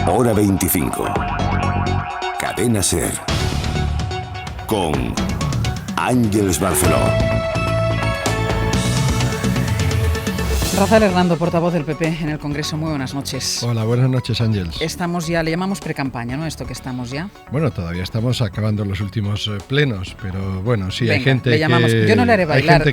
Hora 25. Cadena SER. Con Ángeles Barceló. Rafael Hernando, portavoz del PP en el Congreso. Muy buenas noches. Hola, buenas noches, Ángeles. Estamos ya, le llamamos precampaña, ¿no? Esto que estamos ya. Bueno, todavía estamos acabando los últimos plenos, pero bueno, sí, Venga, hay gente le llamamos. que... Yo no le haré bailar,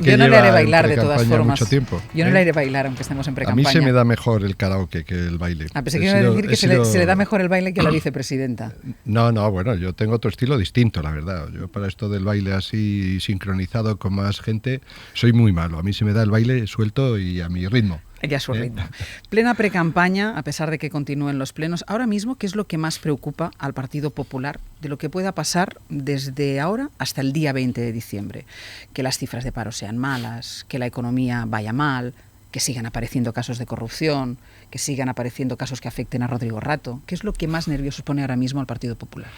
de todas formas. Mucho tiempo, Yo no le haré bailar, aunque estemos en A precampaña. mí se me da mejor el karaoke que el baile. Pensé que iba a decir que se le da mejor el baile que a la vicepresidenta. No, bueno, yo tengo otro estilo distinto, la verdad. Yo para esto del baile así sincronizado con más gente, soy muy malo. A mí se me da el baile suelto y a mi ritmo. Ya su ritmo. Plena precampaña, a pesar de que continúen los plenos. Ahora mismo, ¿qué es lo que más preocupa al Partido Popular de lo que pueda pasar desde ahora hasta el día 20 de diciembre? Que las cifras de paro sean malas, que la economía vaya mal, que sigan apareciendo casos de corrupción, que sigan apareciendo casos que afecten a Rodrigo Rato. ¿Qué es lo que más nervioso pone ahora mismo al Partido Popular?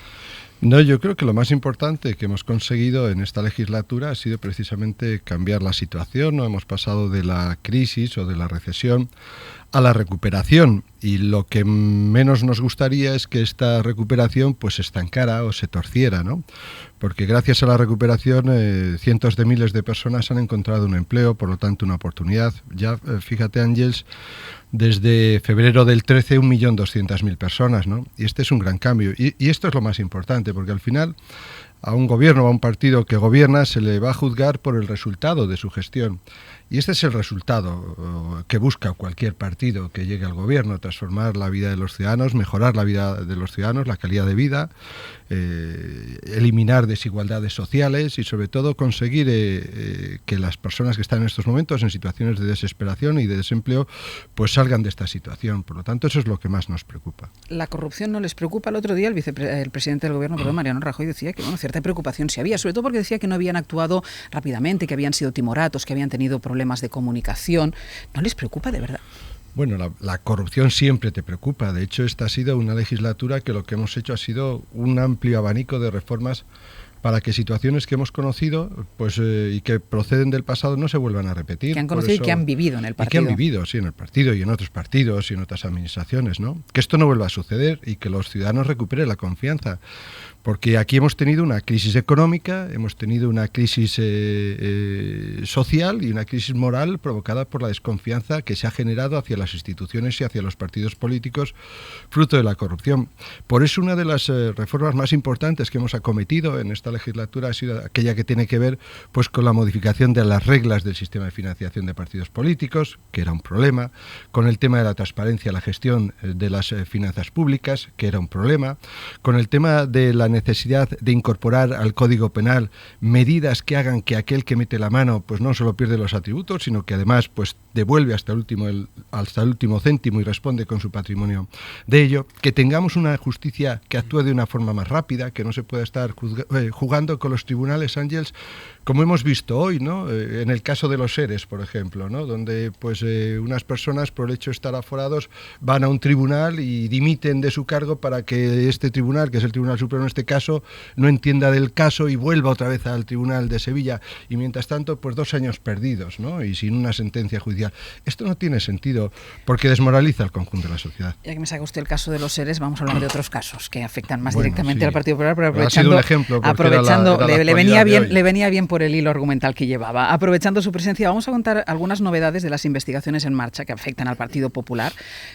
No, yo creo que lo más importante que hemos conseguido en esta legislatura ha sido precisamente cambiar la situación, ¿no? Hemos pasado de la crisis o de la recesión a la recuperación, y lo que menos nos gustaría es que esta recuperación pues se estancara o se torciera, ¿no? Porque gracias a la recuperación cientos de miles de personas han encontrado un empleo, por lo tanto una oportunidad. Ya fíjate, Ángeles, desde febrero del 13 1.200.000 personas, ¿no? Y este es un gran cambio, y esto es lo más importante, porque al final a un gobierno, a un partido que gobierna, se le va a juzgar por el resultado de su gestión. Y este es el resultado que busca cualquier partido que llegue al gobierno: transformar la vida de los ciudadanos, mejorar la vida de los ciudadanos, la calidad de vida, eliminar desigualdades sociales y sobre todo conseguir que las personas que están en estos momentos en situaciones de desesperación y de desempleo pues salgan de esta situación. Por lo tanto, eso es lo que más nos preocupa. ¿La corrupción no les preocupa? El otro día el presidente del gobierno, Mariano Rajoy, decía que cierta preocupación sí había, sobre todo porque decía que no habían actuado rápidamente, que habían sido timoratos, que habían tenido problemas de comunicación. ¿No les preocupa de verdad? Bueno, la corrupción siempre te preocupa. De hecho, esta ha sido una legislatura que lo que hemos hecho ha sido un amplio abanico de reformas para que situaciones que hemos conocido pues y que proceden del pasado no se vuelvan a repetir. Que han conocido y que han vivido en el partido. Y que han vivido, sí, en el partido y en otros partidos y en otras administraciones, ¿no? Que esto no vuelva a suceder y que los ciudadanos recuperen la confianza. Porque aquí hemos tenido una crisis económica, hemos tenido una crisis social y una crisis moral provocada por la desconfianza que se ha generado hacia las instituciones y hacia los partidos políticos fruto de la corrupción. Por eso una de las reformas más importantes que hemos acometido en esta legislatura ha sido aquella que tiene que ver pues con la modificación de las reglas del sistema de financiación de partidos políticos, que era un problema, con el tema de la transparencia, la gestión de las finanzas públicas, que era un problema, con el tema de la necesidad de incorporar al Código Penal medidas que hagan que aquel que mete la mano pues no solo pierde los atributos, sino que además pues devuelve hasta el último céntimo y responde con su patrimonio de ello, que tengamos una justicia que actúe de una forma más rápida, que no se pueda estar jugando con los tribunales, Ángeles, como hemos visto hoy, ¿no? En el caso de los ERES, por ejemplo, ¿no? Donde pues unas personas por el hecho de estar aforados van a un tribunal y dimiten de su cargo para que este tribunal, que es el Tribunal Supremo en este caso, no entienda del caso y vuelva otra vez al Tribunal de Sevilla. Y mientras tanto, pues 2 años perdidos, ¿no? Y sin una sentencia judicial. Esto no tiene sentido porque desmoraliza al conjunto de la sociedad. Ya que me saca usted el caso de los ERES, vamos a hablar de otros casos que afectan más directamente al Partido Popular, pero ha sido un ejemplo le venía bien por el hilo argumental que llevaba. Aprovechando su presencia, vamos a contar algunas novedades de las investigaciones en marcha que afectan al Partido Popular.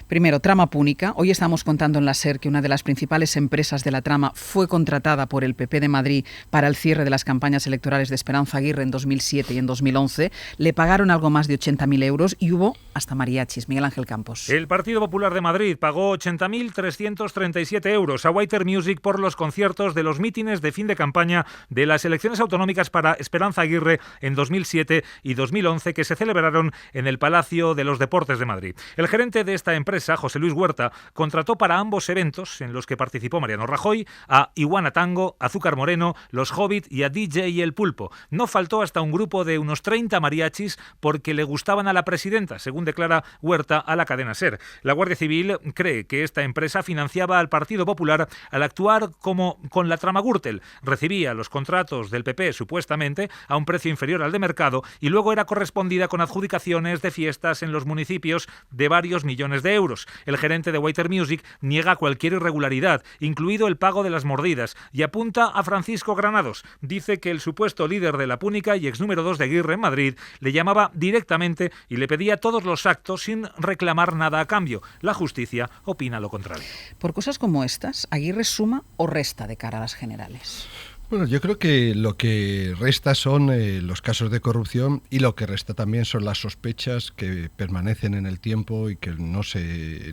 Primero, trama púnica. Hoy estamos contando en la SER que una de las principales empresas de la trama fue contratada por el PP de Madrid para el cierre de las campañas electorales de Esperanza Aguirre en 2007 y en 2011. Le pagaron algo más de 80.000 euros y hubo hasta mariachis. Miguel Ángel Campos. El Partido Popular de Madrid pagó 80.337 euros a Whiter Music por los conciertos de los mítines de fin de campaña de las elecciones autonómicas para Esperanza Aguirre en 2007 y 2011 que se celebraron en el Palacio de los Deportes de Madrid. El gerente de esta empresa, José Luis Huerta, contrató para ambos eventos en los que participó Mariano Rajoy a Iguana Tango, Azúcar Moreno, Los Hobbit y a DJ y El Pulpo. No faltó hasta un grupo de unos 30 mariachis porque le gustaban a la presidenta, según declara Huerta a la cadena SER. La Guardia Civil cree que esta empresa financiaba al Partido Popular al actuar como con la trama Gürtel. Recibía los contratos del PP supuestamente inicialmente a un precio inferior al de mercado y luego era correspondida con adjudicaciones de fiestas en los municipios de varios millones de euros. El gerente de Waiter Music niega cualquier irregularidad, incluido el pago de las mordidas, y apunta a Francisco Granados. Dice que el supuesto líder de la Púnica y ex número 2 de Aguirre en Madrid le llamaba directamente y le pedía todos los actos sin reclamar nada a cambio. La justicia opina lo contrario. Por cosas como estas, ¿Aguirre suma o resta de cara a las generales? Bueno, yo creo que lo que resta son los casos de corrupción y lo que resta también son las sospechas que permanecen en el tiempo y que no se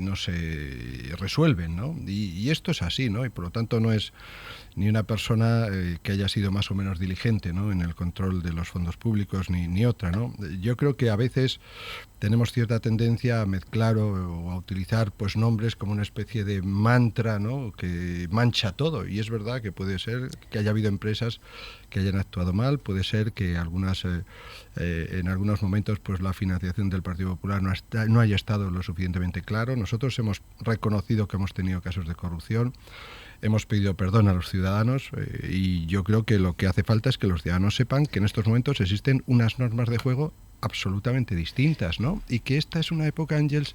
resuelven, ¿no? Y esto es así, ¿no? Y por lo tanto no es ni una persona que haya sido más o menos diligente, ¿no?, en el control de los fondos públicos, ni otra, ¿no? Yo creo que a veces tenemos cierta tendencia a mezclar o a utilizar pues nombres como una especie de mantra, ¿no?, que mancha todo. Y es verdad que puede ser que haya habido empresas que hayan actuado mal, puede ser que algunas en algunos momentos pues la financiación del Partido Popular no haya estado lo suficientemente claro. Nosotros hemos reconocido que hemos tenido casos de corrupción. Hemos pedido perdón a los ciudadanos y yo creo que lo que hace falta es que los ciudadanos sepan que en estos momentos existen unas normas de juego absolutamente distintas, ¿no? Y que esta es una época, Ángels,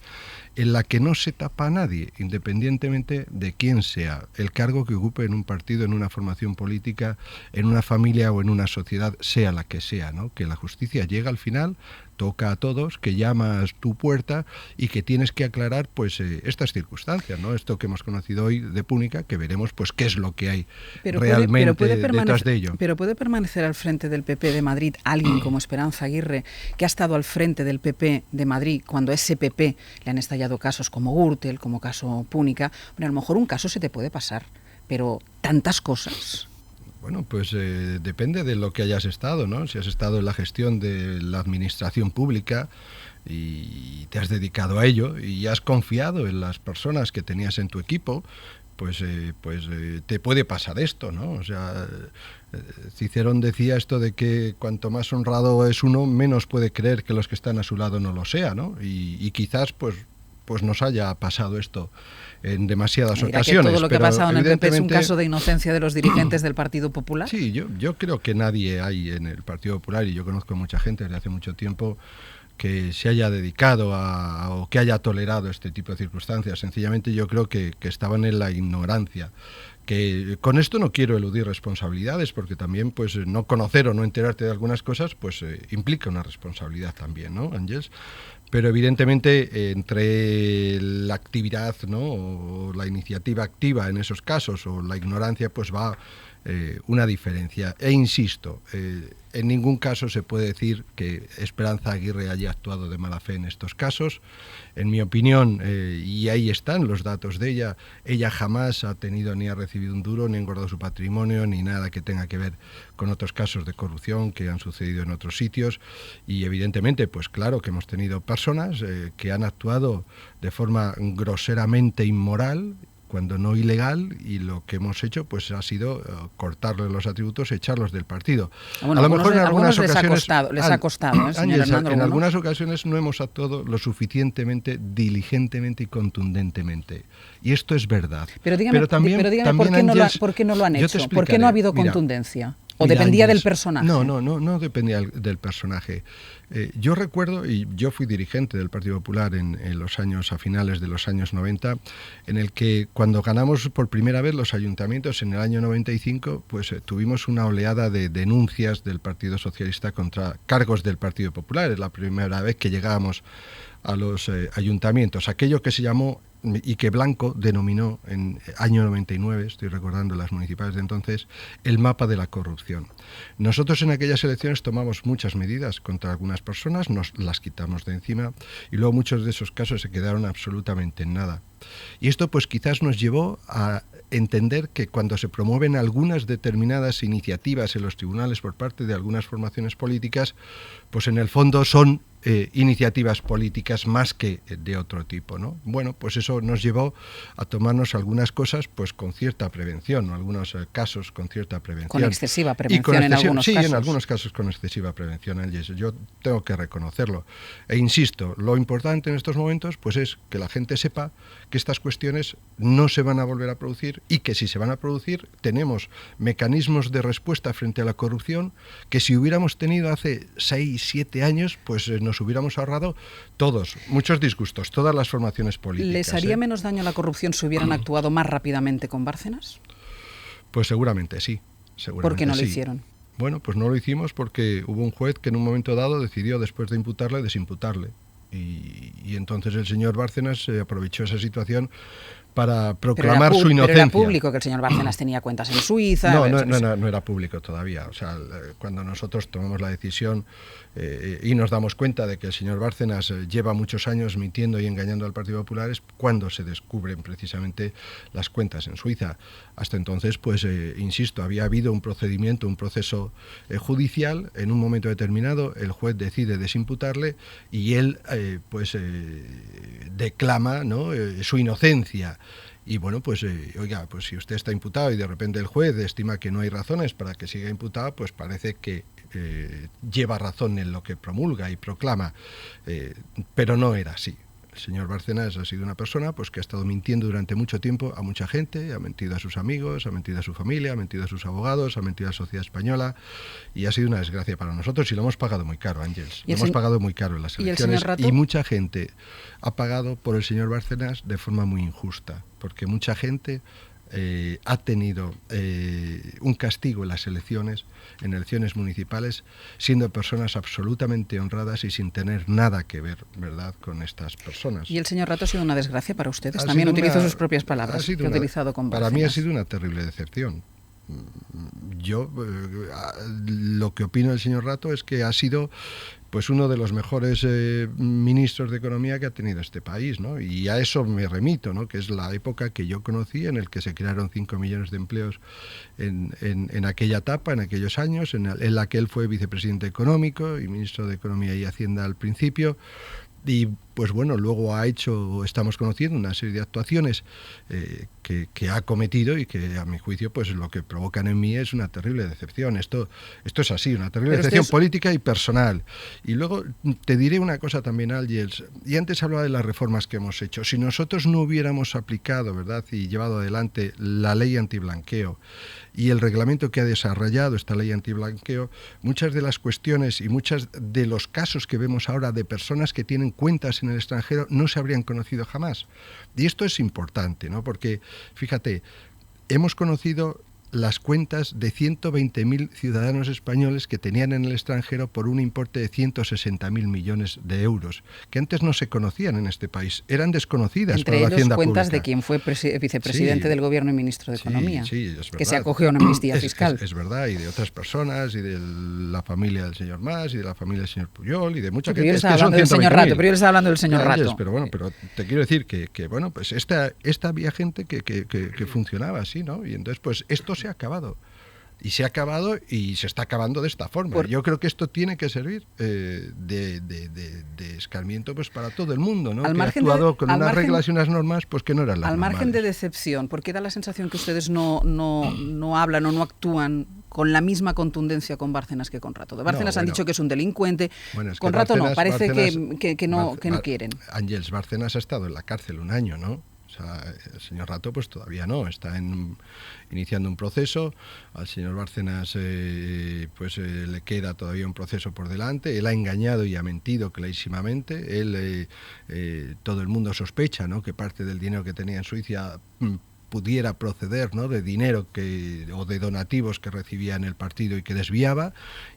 en la que no se tapa a nadie, independientemente de quién sea, el cargo que ocupe en un partido, en una formación política, en una familia o en una sociedad, sea la que sea, ¿no? Que la justicia llega al final, toca a todos, que llamas tu puerta y que tienes que aclarar pues estas circunstancias, ¿no? Esto que hemos conocido hoy de Púnica, que veremos pues qué es lo que hay realmente detrás de ello. Pero ¿puede permanecer al frente del PP de Madrid alguien como Esperanza Aguirre, que ha estado al frente del PP de Madrid cuando a ese PP le han estallado casos como Gürtel, como caso Púnica? Bueno, a lo mejor un caso se te puede pasar, pero tantas cosas. Bueno, pues depende de lo que hayas estado, ¿no? Si has estado en la gestión de la administración pública y te has dedicado a ello y has confiado en las personas que tenías en tu equipo, pues te puede pasar esto, ¿no? O sea, Cicerón decía esto de que cuanto más honrado es uno, menos puede creer que los que están a su lado no lo sea, ¿no? Y quizás pues nos haya pasado esto en demasiadas ocasiones. Que todo lo que ha pasado en el PP es un caso de inocencia de los dirigentes del Partido Popular. Sí, yo creo que nadie hay en el Partido Popular, y yo conozco mucha gente desde hace mucho tiempo, que se haya dedicado o que haya tolerado este tipo de circunstancias. Sencillamente yo creo que estaban en la ignorancia. Que con esto no quiero eludir responsabilidades, porque también pues no conocer o no enterarte de algunas cosas pues implica una responsabilidad también, ¿no, Ángels? Pero evidentemente entre la actividad, ¿no?, o la iniciativa activa en esos casos o la ignorancia, pues va una diferencia. E insisto, en ningún caso se puede decir que Esperanza Aguirre haya actuado de mala fe en estos casos. En mi opinión, y ahí están los datos de ella jamás ha tenido ni ha recibido un duro, ni ha engordado su patrimonio, ni nada que tenga que ver con otros casos de corrupción que han sucedido en otros sitios. Y evidentemente, pues claro que hemos tenido personas que han actuado de forma groseramente inmoral, cuando no ilegal, y lo que hemos hecho pues ha sido cortarle los atributos, echarlos del partido. Bueno, a lo mejor en algunas ocasiones les ha costado, señor Hernando, en algunas ocasiones no hemos actuado lo suficientemente diligentemente y contundentemente, y esto es verdad. Pero dígame ¿por qué no lo han hecho? ¿Por qué no ha habido contundencia? ¿O dependía del personaje? No dependía del personaje. Yo recuerdo, y yo fui dirigente del Partido Popular a finales de los años 90, en el que cuando ganamos por primera vez los ayuntamientos en el año 95, pues tuvimos una oleada de denuncias del Partido Socialista contra cargos del Partido Popular. Es la primera vez que llegábamos a los ayuntamientos. Aquello que se llamó y que Blanco denominó en año 99, estoy recordando las municipales de entonces, el mapa de la corrupción. Nosotros en aquellas elecciones tomamos muchas medidas contra algunas personas, nos las quitamos de encima y luego muchos de esos casos se quedaron absolutamente en nada. Y esto pues quizás nos llevó a entender que cuando se promueven algunas determinadas iniciativas en los tribunales por parte de algunas formaciones políticas, pues en el fondo son iniciativas políticas más que de otro tipo, ¿no? Bueno, pues eso nos llevó a tomarnos algunas cosas pues con cierta prevención, algunos casos con cierta prevención. Con excesiva prevención en algunos casos. Sí, en algunos casos con excesiva prevención, yo tengo que reconocerlo. E insisto, lo importante en estos momentos pues es que la gente sepa que estas cuestiones no se van a volver a producir y que si se van a producir tenemos mecanismos de respuesta frente a la corrupción que si hubiéramos tenido hace 6, 7 años pues nos hubiéramos ahorrado muchos disgustos, todas las formaciones políticas. ¿Les haría menos daño la corrupción si hubieran actuado más rápidamente con Bárcenas? Pues seguramente sí. ¿Por qué no lo hicieron? Bueno, pues no lo hicimos porque hubo un juez que en un momento dado decidió, después de imputarle, desimputarle. Y entonces el señor Bárcenas aprovechó esa situación para proclamar su inocencia. Pero era público que el señor Bárcenas tenía cuentas en Suiza. No era público todavía. O sea, cuando nosotros tomamos la decisión y nos damos cuenta de que el señor Bárcenas lleva muchos años mintiendo y engañando al Partido Popular es cuando se descubren precisamente las cuentas en Suiza. Hasta entonces, pues, insisto, había habido un proceso judicial. En un momento determinado el juez decide desimputarle y él declama, ¿no?, su inocencia. Y bueno, pues oiga, pues si usted está imputado y de repente el juez estima que no hay razones para que siga imputado, pues parece que lleva razón en lo que promulga y proclama, pero no era así. El señor Bárcenas ha sido una persona pues que ha estado mintiendo durante mucho tiempo a mucha gente, ha mentido a sus amigos, ha mentido a su familia, ha mentido a sus abogados, ha mentido a la sociedad española y ha sido una desgracia para nosotros y lo hemos pagado muy caro, Ángeles. Lo hemos pagado muy caro en las elecciones y mucha gente ha pagado por el señor Bárcenas de forma muy injusta, porque mucha gente ha tenido un castigo en las elecciones municipales, siendo personas absolutamente honradas y sin tener nada que ver, ¿verdad?, con estas personas. ¿Y el señor Rato ha sido una desgracia para ustedes? También utilizo sus propias palabras que ha utilizado con Bárcenas. Para mí ha sido una terrible decepción. Yo lo que opino del señor Rato es que ha sido pues uno de los mejores ministros de Economía que ha tenido este país, ¿no? Y a eso me remito, ¿no?, que es la época que yo conocí en el que se crearon 5 millones de empleos en aquella etapa, en aquellos años, en la que él fue vicepresidente económico y ministro de Economía y Hacienda al principio. Y pues bueno, luego estamos conociendo una serie de actuaciones que ha cometido y que a mi juicio pues lo que provocan en mí es una terrible decepción. Esto es así, una terrible decepción política y personal. Y luego te diré una cosa también, Ángeles, y antes hablaba de las reformas que hemos hecho. Si nosotros no hubiéramos aplicado, ¿verdad?, y llevado adelante la ley antiblanqueo y el reglamento que ha desarrollado esta ley antiblanqueo, muchas de las cuestiones y muchos de los casos que vemos ahora de personas que tienen cuentas en el extranjero no se habrían conocido jamás. Y esto es importante, ¿no?, porque, fíjate, hemos conocido las cuentas de 120.000 ciudadanos españoles que tenían en el extranjero por un importe de 160.000 millones de euros, que antes no se conocían en este país, eran desconocidas por la Hacienda Pública. Entre ellos cuentas de quien fue vicepresidente del Gobierno y ministro de Economía, es verdad, que se acogió a una amnistía fiscal. Es verdad, y de otras personas, y de la familia del señor Mas, y de la familia del señor Puyol, y de mucha gente. Pero yo estaba hablando del señor Rato. Pero bueno, pero te quiero decir que bueno, pues esta había gente que funcionaba así, ¿no? Y entonces, pues esto se ha acabado. Y se ha acabado y se está acabando de esta forma. Yo creo que esto tiene que servir de escarmiento pues para todo el mundo, ¿no? Que ha actuado con unas reglas y unas normas pues que no eran las normales. Al margen de decepción, porque da la sensación que ustedes no hablan o no actúan con la misma contundencia con Bárcenas que con Rato. De Bárcenas han dicho que es un delincuente, con Rato no, parece que no quieren. Ángeles, Bárcenas ha estado en la cárcel un año, ¿no? O sea, el señor Rato pues todavía no, está iniciando un proceso. Al señor Bárcenas le queda todavía un proceso por delante. Él ha engañado y ha mentido clarísimamente. Todo el mundo sospecha, ¿no?, que parte del dinero que tenía en Suiza pudiera proceder, ¿no?, de dinero o de donativos que recibía en el partido y que desviaba.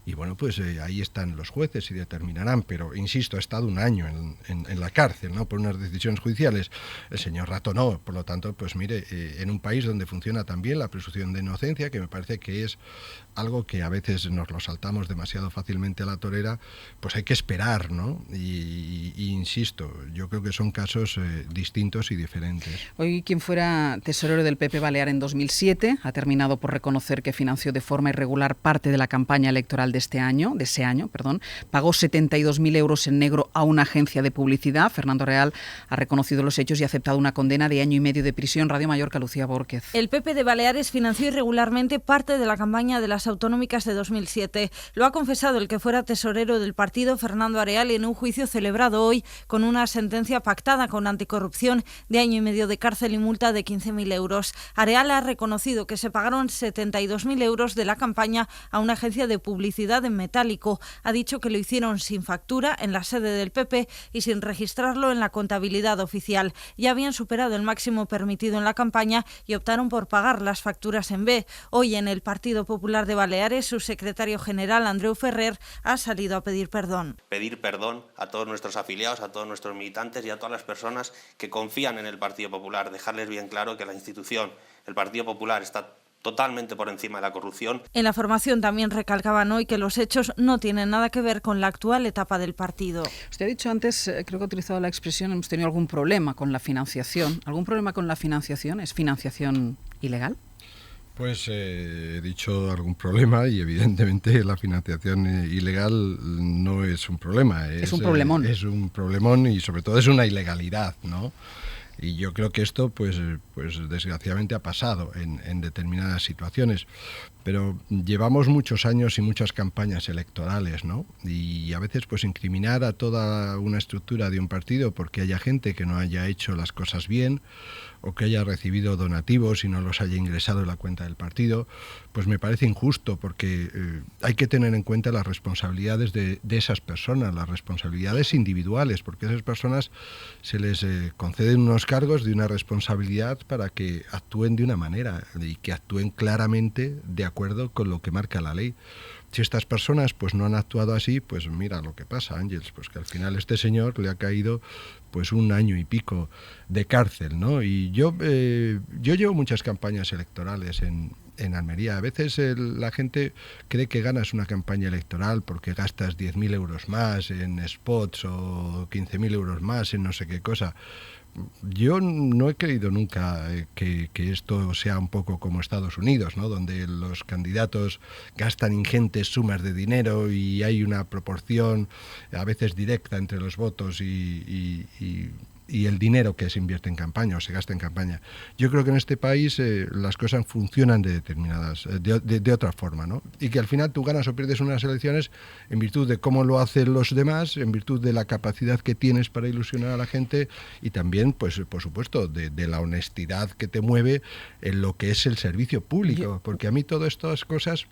Y bueno, pues ahí están los jueces y determinarán, pero insisto, ha estado un año en la cárcel, ¿no?, por unas decisiones judiciales. El señor Rato no, por lo tanto, pues mire, en un país donde funciona también la presunción de inocencia, que me parece que es algo que a veces nos lo saltamos demasiado fácilmente a la torera, pues hay que esperar, ¿no? Y insisto, yo creo que son casos distintos y diferentes. Hoy quien fuera tesorero tesorero del PP Balear en 2007. Ha terminado por reconocer que financió de forma irregular parte de la campaña electoral de ese año. Pagó 72.000 euros en negro a una agencia de publicidad. Fernando Real ha reconocido los hechos y ha aceptado una condena de 1 año y medio de prisión. Radio Mallorca, Lucía Bórquez. El PP de Baleares financió irregularmente parte de la campaña de las autonómicas de 2007. Lo ha confesado el que fuera tesorero del partido, Fernando Areal, en un juicio celebrado hoy con una sentencia pactada con anticorrupción de 1 año y medio de cárcel y multa de 15.000 euros. Areal ha reconocido que se pagaron 72.000 euros de la campaña a una agencia de publicidad en metálico. Ha dicho que lo hicieron sin factura en la sede del PP y sin registrarlo en la contabilidad oficial. Ya habían superado el máximo permitido en la campaña y optaron por pagar las facturas en B. Hoy en el Partido Popular de Baleares, su secretario general, Andreu Ferrer, ha salido a pedir perdón. Pedir perdón a todos nuestros afiliados, a todos nuestros militantes y a todas las personas que confían en el Partido Popular. Dejarles bien claro que la institución, el Partido Popular, está totalmente por encima de la corrupción. En la formación también recalcaban hoy que los hechos no tienen nada que ver con la actual etapa del partido. Usted ha dicho antes, creo que ha utilizado la expresión, hemos tenido algún problema con la financiación. ¿Algún problema con la financiación? ¿Es financiación ilegal? Pues he dicho algún problema y evidentemente la financiación ilegal no es un problema. Es un problemón. Es un problemón y sobre todo es una ilegalidad, ¿no? Y yo creo que esto, pues desgraciadamente ha pasado en determinadas situaciones. Pero llevamos muchos años y muchas campañas electorales, ¿no? Y a veces, pues incriminar a toda una estructura de un partido porque haya gente que no haya hecho las cosas bien o que haya recibido donativos y no los haya ingresado en la cuenta del partido, pues me parece injusto porque hay que tener en cuenta las responsabilidades de esas personas, las responsabilidades individuales, porque a esas personas se les conceden unos cargos de una responsabilidad para que actúen de una manera y que actúen claramente de acuerdo con lo que marca la ley. Si estas personas pues no han actuado así, pues mira lo que pasa, Ángeles, pues que al final este señor le ha caído pues 1 año y pico de cárcel, ¿no? Y yo llevo muchas campañas electorales en Almería. A veces la gente cree que ganas una campaña electoral porque gastas 10.000 euros más en spots o 15.000 euros más en no sé qué cosa. Yo no he creído nunca que esto sea un poco como Estados Unidos, ¿no? Donde los candidatos gastan ingentes sumas de dinero y hay una proporción a veces directa entre los votos y el dinero que se invierte en campaña o se gasta en campaña. Yo creo que en este país las cosas funcionan de otra forma, ¿no? Y que al final tú ganas o pierdes unas elecciones en virtud de cómo lo hacen los demás, en virtud de la capacidad que tienes para ilusionar a la gente y también, pues por supuesto, de la honestidad que te mueve en lo que es el servicio público. Porque a mí todas estas cosas,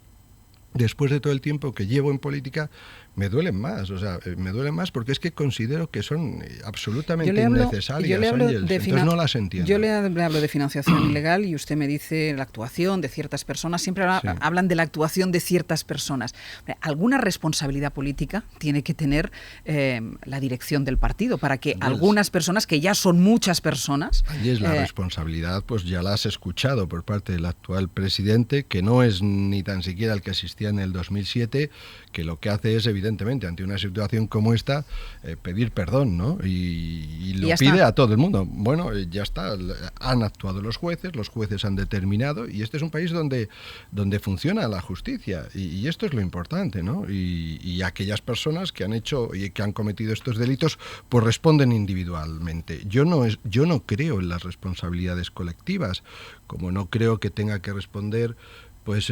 después de todo el tiempo que llevo en política, me duelen más, me duelen más porque es que considero que son absolutamente innecesarias, entonces no las entiendo. Yo le hablo de financiación ilegal y usted me dice la actuación de ciertas personas, siempre hablan de la actuación de ciertas personas. Alguna responsabilidad política tiene que tener la dirección del partido para que algunas personas, que ya son muchas personas... Ahí es la responsabilidad, pues ya la has escuchado por parte del actual presidente, que no es ni tan siquiera el que existía en el 2007, que lo que hace es evidentemente ante una situación como esta pedir perdón, ¿no? Y lo pide a todo el mundo. Bueno, ya está, han actuado los jueces han determinado y este es un país donde funciona la justicia y esto es lo importante, ¿no? Y aquellas personas que han hecho y que han cometido estos delitos pues responden individualmente. Yo no creo en las responsabilidades colectivas, como no creo que tenga que responder pues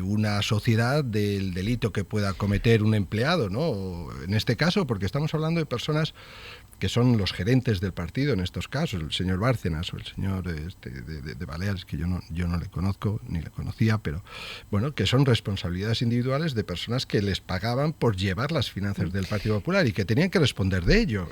una sociedad del delito que pueda cometer un empleado, ¿no? En este caso, porque estamos hablando de personas que son los gerentes del partido en estos casos, el señor Bárcenas o el señor de Baleares, que yo no le conozco ni le conocía, pero bueno, que son responsabilidades individuales de personas que les pagaban por llevar las finanzas del Partido Popular y que tenían que responder de ello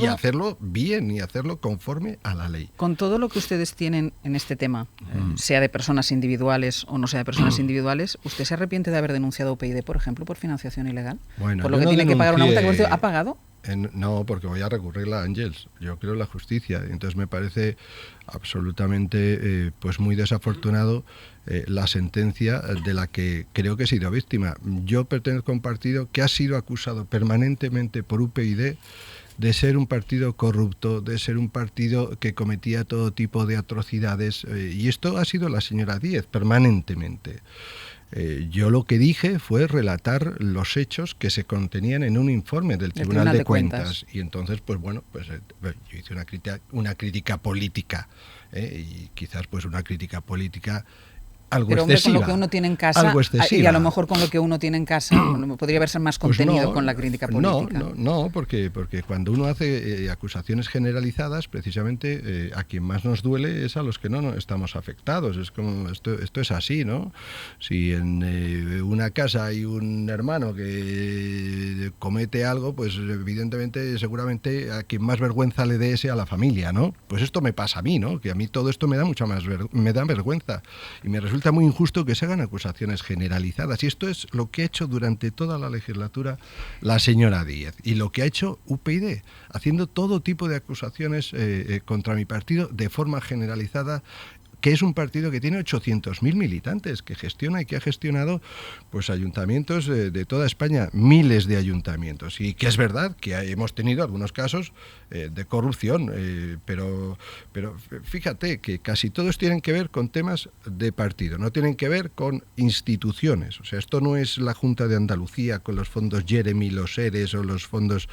y hacerlo bien y hacerlo conforme a la ley. Con todo lo que ustedes tienen en este tema, sea de personas individuales o no sea de personas individuales, ¿usted se arrepiente de haber denunciado a UPyD, por ejemplo, por financiación ilegal? Bueno, por lo que tiene que pagar una multa que ¿ha pagado? No, porque voy a recurrirla a Ángeles. Yo creo en la justicia. Entonces me parece absolutamente pues muy desafortunado la sentencia de la que creo que he sido víctima. Yo pertenezco a un partido que ha sido acusado permanentemente por UPyD de ser un partido corrupto, de ser un partido que cometía todo tipo de atrocidades, y esto ha sido la señora Díez permanentemente. Yo lo que dije fue relatar los hechos que se contenían en un informe del Tribunal de Cuentas. Y entonces, pues bueno, yo hice una crítica política, y quizás pues una crítica política algo pero excesiva. Hombre, con lo que uno tiene en casa, y a lo mejor con lo que uno tiene en casa podría haber más contenido pues con la crítica política. No, porque cuando uno hace acusaciones generalizadas, precisamente a quien más nos duele es a los que no estamos afectados. Es como esto es así, ¿no? Si en una casa hay un hermano que comete algo, pues evidentemente, seguramente a quien más vergüenza le dé es a la familia, ¿no? Pues esto me pasa a mí, ¿no? Que a mí todo esto me da me da vergüenza y me resulta muy injusto que se hagan acusaciones generalizadas, y esto es lo que ha hecho durante toda la legislatura la señora Díez y lo que ha hecho UPyD, haciendo todo tipo de acusaciones contra mi partido de forma generalizada, que es un partido que tiene 800.000 militantes, que gestiona y que ha gestionado pues ayuntamientos de toda España, miles de ayuntamientos, y que es verdad que hemos tenido algunos casos de corrupción, pero fíjate que casi todos tienen que ver con temas de partido, no tienen que ver con instituciones. O sea, esto no es la Junta de Andalucía con los fondos Jeremy, los ERES o los fondos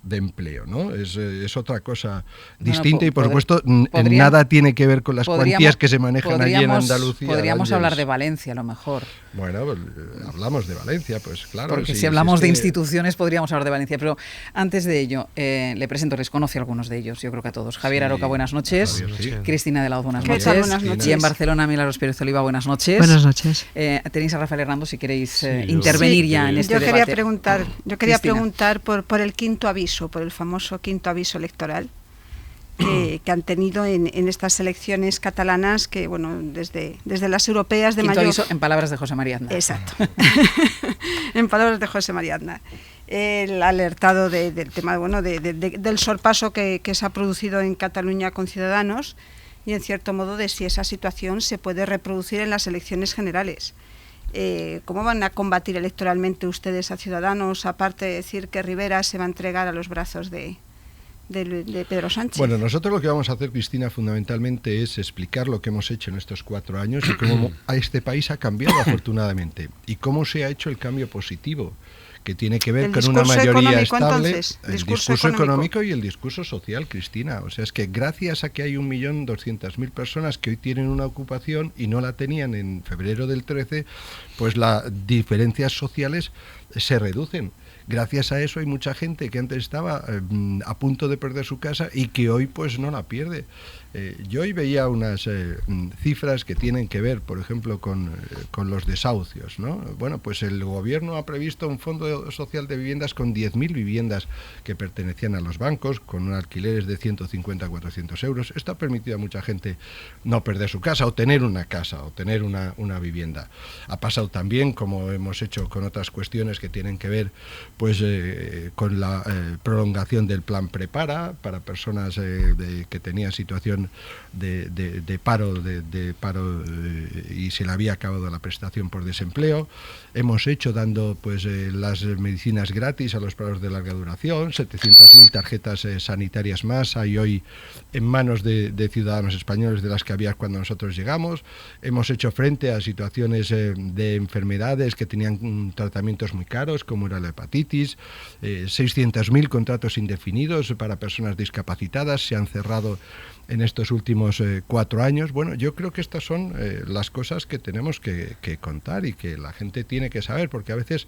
de empleo, ¿no? Es otra cosa distinta, y por supuesto nada tiene que ver con las cuantías que se manejan allí en Andalucía. Podríamos hablar de Valencia, a lo mejor. Bueno, pues, hablamos de Valencia, pues claro. Porque si hablamos de instituciones podríamos hablar de Valencia, pero antes de ello, le presento, les conoce a algunos de ellos, yo creo que a todos. Javier Aroca, buenas noches. Cristina de la Hoz, buenas noches. Buenas noches. Y en Barcelona, Milagros Pérez Oliva, buenas noches. Buenas noches. Tenéis a Rafael Hernando, si queréis intervenir ya en este debate. Yo quería preguntar por el quinto aviso, por el famoso quinto aviso electoral que han tenido en estas elecciones catalanas, que bueno, desde las europeas de quinto mayo... aviso, en palabras de José María Aznar. Exacto. En palabras de José María Aznar. El alertado del tema, bueno, del sorpaso que se ha producido en Cataluña con Ciudadanos, y en cierto modo de si esa situación se puede reproducir en las elecciones generales. ¿Cómo van a combatir electoralmente ustedes a Ciudadanos, aparte de decir que Rivera se va a entregar a los brazos de Pedro Sánchez? Bueno, nosotros lo que vamos a hacer, Cristina, fundamentalmente es explicar lo que hemos hecho en estos 4 años y cómo este país ha cambiado afortunadamente, y cómo se ha hecho el cambio positivo, que tiene que ver con una mayoría estable, entonces, el discurso económico y el discurso social, Cristina. O sea, es que gracias a que hay 1.200.000 personas que hoy tienen una ocupación y no la tenían en febrero del 13, pues las diferencias sociales se reducen. Gracias a eso hay mucha gente que antes estaba a punto de perder su casa y que hoy pues no la pierde. Yo hoy veía unas cifras que tienen que ver, por ejemplo, con los desahucios, ¿no? Bueno, pues el gobierno ha previsto un fondo social de viviendas con 10.000 viviendas que pertenecían a los bancos, con alquileres de 150 a 400 euros. Esto ha permitido a mucha gente no perder su casa, o tener una casa, o tener una vivienda. Ha pasado también, como hemos hecho con otras cuestiones que tienen que ver pues con la prolongación del plan Prepara para personas que tenían situación de paro y se le había acabado la prestación por desempleo. Hemos hecho dando pues las medicinas gratis a los parados de larga duración, 700.000 tarjetas sanitarias más hay hoy en manos de ciudadanos españoles de las que había cuando nosotros llegamos. Hemos hecho frente a situaciones de enfermedades que tenían tratamientos muy caros, como era la hepatitis. 600.000 contratos indefinidos para personas discapacitadas se han cerrado en estos últimos 4 años. Bueno, yo creo que estas son las cosas que tenemos que contar y que la gente tiene que saber, porque a veces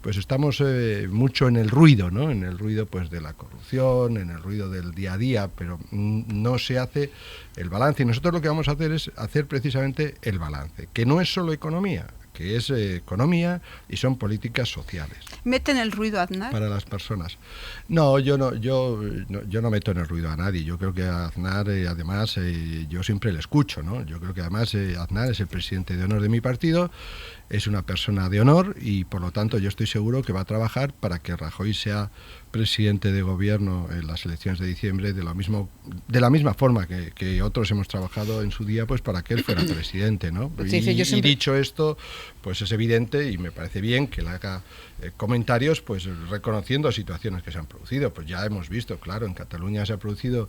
pues estamos mucho en el ruido, ¿no? En el ruido pues de la corrupción, en el ruido del día a día, pero no se hace el balance. Y nosotros lo que vamos a hacer es hacer precisamente el balance, que no es solo economía, que es economía y son políticas sociales. ¿Meten el ruido a Aznar? Para las personas. No, yo no meto en el ruido a nadie. Yo creo que a Aznar, además, yo siempre le escucho, ¿no? Yo creo que además Aznar es el presidente de honor de mi partido, es una persona de honor y por lo tanto yo estoy seguro que va a trabajar para que Rajoy sea presidente de gobierno en las elecciones de diciembre de la misma forma que otros hemos trabajado en su día pues para que él fuera presidente, ¿no? Sí, y dicho esto, pues es evidente, y me parece bien que le haga comentarios pues reconociendo situaciones que se han producido. Pues ya hemos visto, claro, en Cataluña se ha producido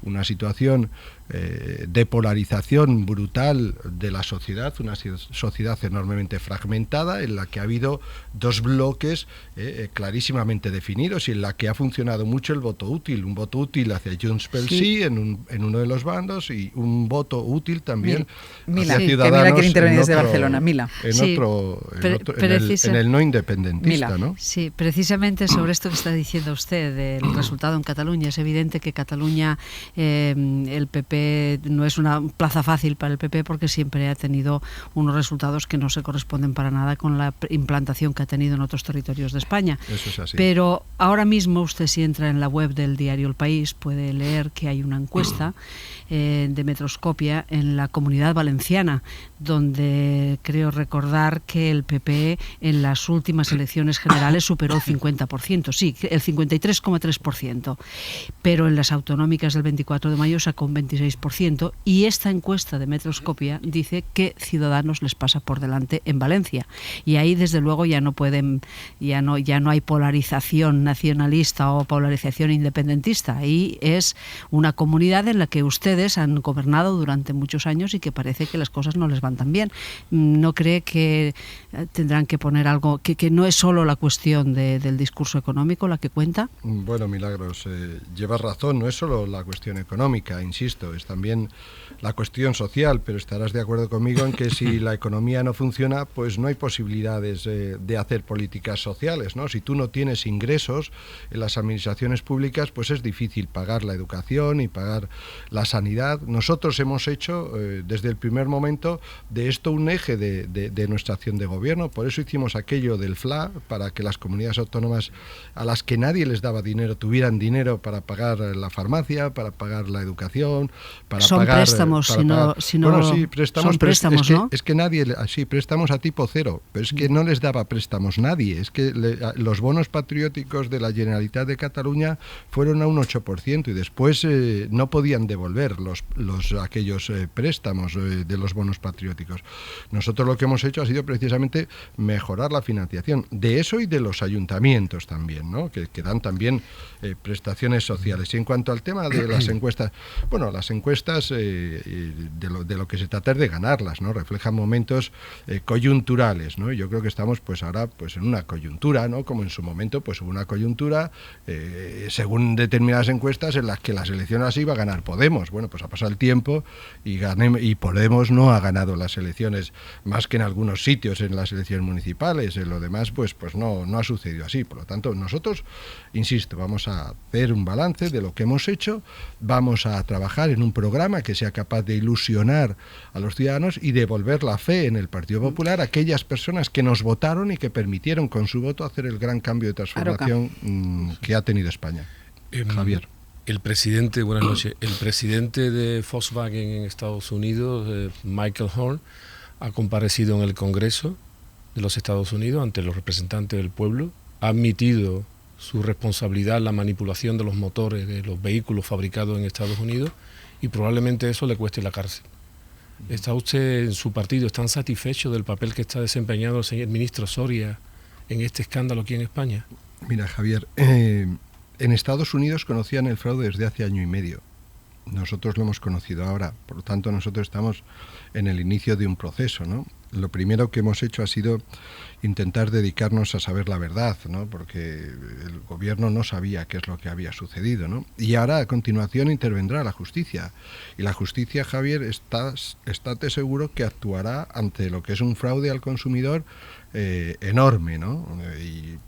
una situación de polarización brutal de la sociedad, una sociedad enormemente fragmentada, en la que ha habido dos bloques clarísimamente definidos y en la que ha funcionado mucho el voto útil, un voto útil hacia Junts pel Sí en uno de los bandos, y un voto útil también Mila, hacia Ciudadanos, que Mila quiere intervenir desde Barcelona. Mila. En el no independentista, Mila. ¿no? Sí, precisamente sobre esto que está diciendo usted del resultado en Cataluña. Es evidente que Cataluña, el PP no es una plaza fácil para el PP, porque siempre ha tenido unos resultados que no se corresponden para nada con la implantación que ha tenido en otros territorios de España. Eso es así. Pero ahora mismo usted, si entra en la web del diario El País, puede leer que hay una encuesta de Metroscopia en la Comunidad Valenciana, donde creo recordar que el PP en las últimas elecciones generales superó el 50%, sí, el 53,3%, pero en las autonómicas del 24 de mayo sacó un 26%, y esta encuesta de Metroscopia dice que Ciudadanos les pasa por delante en Valencia, y ahí desde luego ya no hay polarización nacionalista o polarización independentista. Ahí es una comunidad en la que ustedes han gobernado durante muchos años y que parece que las cosas no les van tan bien. ¿No cree que tendrán que poner algo, que no es solo la cuestión del discurso económico la que cuenta? Bueno, Milagros, llevas razón, no es solo la cuestión económica, insisto, es también la cuestión social, pero estarás de acuerdo conmigo en que si la economía no funciona, pues no hay posibilidades de hacer políticas sociales, ¿no? Si tú no tienes ingresos en las administraciones públicas, pues es difícil pagar la educación y pagar la sanidad. Nosotros hemos hecho desde el primer momento de esto un eje de nuestra acción de gobierno. Por eso hicimos aquello del FLA, para que las comunidades autónomas a las que nadie les daba dinero tuvieran dinero para pagar la farmacia, para pagar la educación, para son pagar préstamos, bueno, sí, préstamos, son préstamos, ¿no? Es que nadie, sí, préstamos a tipo cero, pero es que no les daba préstamos nadie. Es que los bonos patrióticos de la Generalitat de Cataluña fueron a un 8% y después no podían devolver aquellos préstamos de los bonos patrióticos. Nosotros lo que hemos hecho ha sido precisamente mejorar la financiación de eso y de los ayuntamientos también, ¿no? Que dan también prestaciones sociales. Y en cuanto al tema de las encuestas, bueno, las encuestas de lo que se trata es de ganarlas, ¿no? Reflejan momentos coyunturales, ¿no? Y yo creo que estamos pues ahora pues en una coyuntura, ¿no? Como en su momento pues hubo una coyuntura según determinadas encuestas en las que las elecciones las iba a ganar Podemos. Bueno, pues ha pasado el tiempo y Podemos no ha ganado las elecciones, más que en algunos sitios en las elecciones municipales. En lo demás pues no ha sucedido así. Por lo tanto, nosotros, insisto, vamos a hacer un balance de lo que hemos hecho, vamos a trabajar en un programa que sea capaz de ilusionar a los ciudadanos y devolver la fe en el Partido Popular a aquellas personas que nos votaron y que permitieron con su voto hacer el gran cambio de transformación que ha tenido España. Javier. El presidente, buenas noches, el presidente de Volkswagen en Estados Unidos, Michael Horn, ha comparecido en el Congreso de los Estados Unidos ante los representantes del pueblo, ha admitido su responsabilidad en la manipulación de los motores de los vehículos fabricados en Estados Unidos, y probablemente eso le cueste la cárcel. ¿Está usted en su partido, están satisfechos del papel que está desempeñando el señor ministro Soria en este escándalo aquí en España? Mira, Javier, en Estados Unidos conocían el fraude desde hace año y medio. Nosotros lo hemos conocido ahora, por lo tanto nosotros estamos en el inicio de un proceso, ¿no? Lo primero que hemos hecho ha sido intentar dedicarnos a saber la verdad, ¿no? Porque el gobierno no sabía qué es lo que había sucedido, ¿no? Y ahora a continuación intervendrá la justicia. Y la justicia, Javier, estate seguro que actuará ante lo que es un fraude al consumidor enorme, ¿no?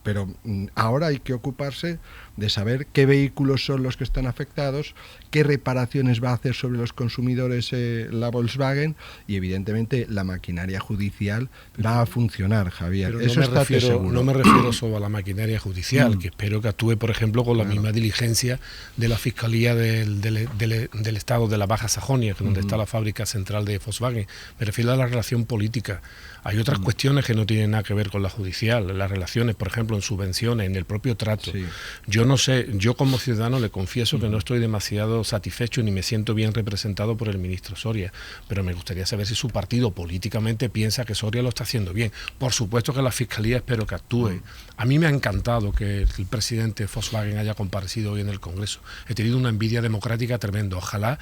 Pero ahora hay que ocuparse de saber qué vehículos son los que están afectados, qué reparaciones va a hacer sobre los consumidores la Volkswagen, y evidentemente la maquinaria judicial va a funcionar, Javier. Pero eso no me refiero solo a la maquinaria judicial, que espero que actúe, por ejemplo, con la misma diligencia de la Fiscalía del Estado de la Baja Sajonia, que es donde está la fábrica central de Volkswagen. Me refiero a la relación política. Hay otras cuestiones que no tienen nada que ver con la judicial, las relaciones, por ejemplo, en subvenciones, en el propio trato. Sí. Yo no sé, yo como ciudadano le confieso que no estoy demasiado satisfecho ni me siento bien representado por el ministro Soria, pero me gustaría saber si su partido políticamente piensa piensa que Soria lo está haciendo bien. Por supuesto que la Fiscalía espero que actúe. A mí me ha encantado que el presidente de Volkswagen haya comparecido hoy en el Congreso. He tenido una envidia democrática tremenda. Ojalá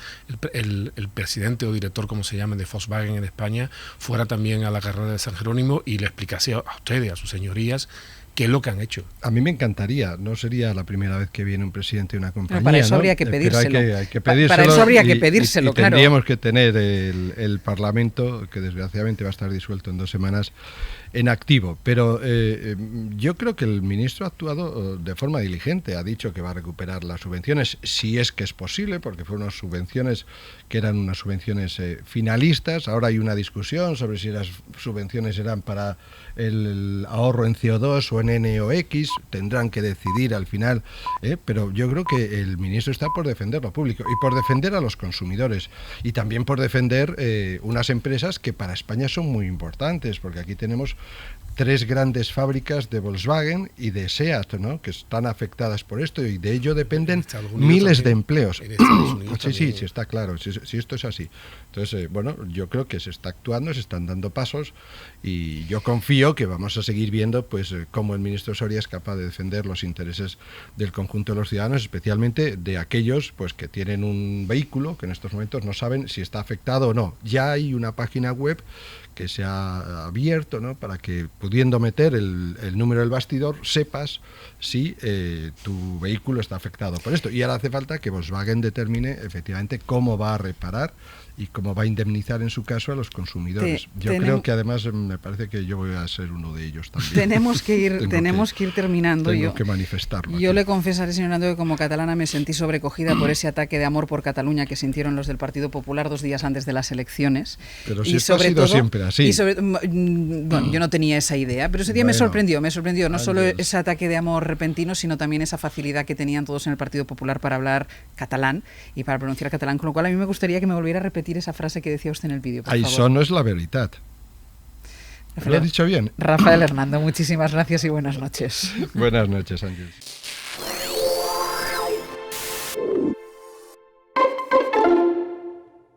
el presidente o director, como se llame, de Volkswagen en España fuera también a la carrera de San Jerónimo y le explicase a ustedes, a sus señorías, qué es lo que han hecho. A mí me encantaría, no sería la primera vez que viene un presidente de una compañía. Pero para eso, ¿no? habría que pedírselo. Hay que pedírselo. Para eso habría que pedírselo, y claro. Tendríamos que tener el Parlamento, que desgraciadamente va a estar disuelto en 2 semanas, en activo. Pero yo creo que el ministro ha actuado de forma diligente. Ha dicho que va a recuperar las subvenciones, si es que es posible, porque fueron unas subvenciones que eran unas subvenciones finalistas. Ahora hay una discusión sobre si las subvenciones eran para el ahorro en CO2 o en NOx. Tendrán que decidir al final, pero yo creo que el ministro está por defender lo público y por defender a los consumidores y también por defender unas empresas que para España son muy importantes, porque aquí tenemos 3 grandes fábricas de Volkswagen y de SEAT, ¿no?, que están afectadas por esto, y de ello dependen miles de empleos. Sí, está claro, si esto es así. Entonces, bueno, yo creo que se está actuando, se están dando pasos, y yo confío que vamos a seguir viendo pues cómo el ministro Soria es capaz de defender los intereses del conjunto de los ciudadanos, especialmente de aquellos pues que tienen un vehículo que en estos momentos no saben si está afectado o no. Ya hay una página web que se ha abierto, ¿no?, para que, pudiendo meter el número del bastidor, sepas si tu vehículo está afectado por esto. Y ahora hace falta que Volkswagen determine efectivamente cómo va a reparar y cómo va a indemnizar en su caso a los consumidores. Yo creo que además me parece que yo voy a ser uno de ellos también. Tenemos que ir terminando. Tengo que manifestarlo. Yo le confesaré, señor Nando, que como catalana me sentí sobrecogida por ese ataque de amor por Cataluña que sintieron los del Partido Popular 2 días antes de las elecciones. Pero si esto ha sido siempre así. Bueno, yo no tenía esa idea, pero ese día me sorprendió no solo ese ataque de amor repentino, sino también esa facilidad que tenían todos en el Partido Popular para hablar catalán y para pronunciar catalán, con lo cual a mí me gustaría que me volviera a repetir esa frase que decía usted en el vídeo, por favor. Això no es la veritat. ¿Lo he dicho bien? Rafael Hernando, muchísimas gracias y buenas noches. Buenas noches, Ángel.